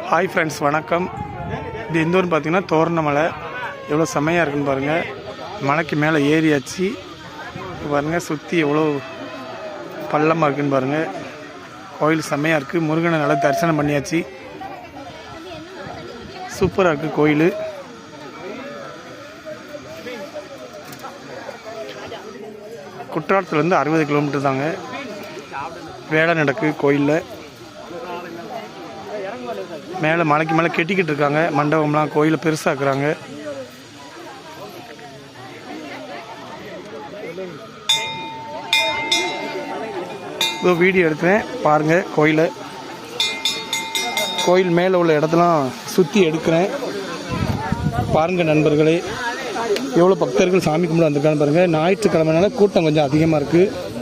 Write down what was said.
Hi friends, வணக்கம். இது எந்த ஊர்னு பார்த்தீங்கன்னா தோரணமலை. எவ்வளோ செம்மையாக இருக்குன்னு பாருங்கள். மலைக்கு மேலே ஏறியாச்சு பாருங்கள். சுற்றி எவ்வளோ பள்ளமாக இருக்குன்னு பாருங்கள். கோயில் செம்மையாக இருக்குது. முருகனை நல்லா தரிசனம் பண்ணியாச்சு. சூப்பராக இருக்குது கோயில். குற்றாலத்துலேருந்து 60 கிலோமீட்டர் தாங்க. வேலை நடக்கு கோயிலில். மேலே மலைக்கு மேலே கெட்டிக்கிட்டு இருக்காங்க. மண்டபம்லாம் கோயிலை பெருசாக்குறாங்க. இதோ வீடியோ எடுக்கிறேன் பாருங்கள். கோயில் மேலே உள்ள இடத்தெல்லாம் சுற்றி எடுக்கிறேன் பாருங்கள் நண்பர்களே. எவ்வளோ பக்தர்கள் சாமி கும்பிட வந்திருக்கான்னு பாருங்கள். ஞாயிற்றுக்கிழமைனால கூட்டம் கொஞ்சம் அதிகமாக இருக்குது.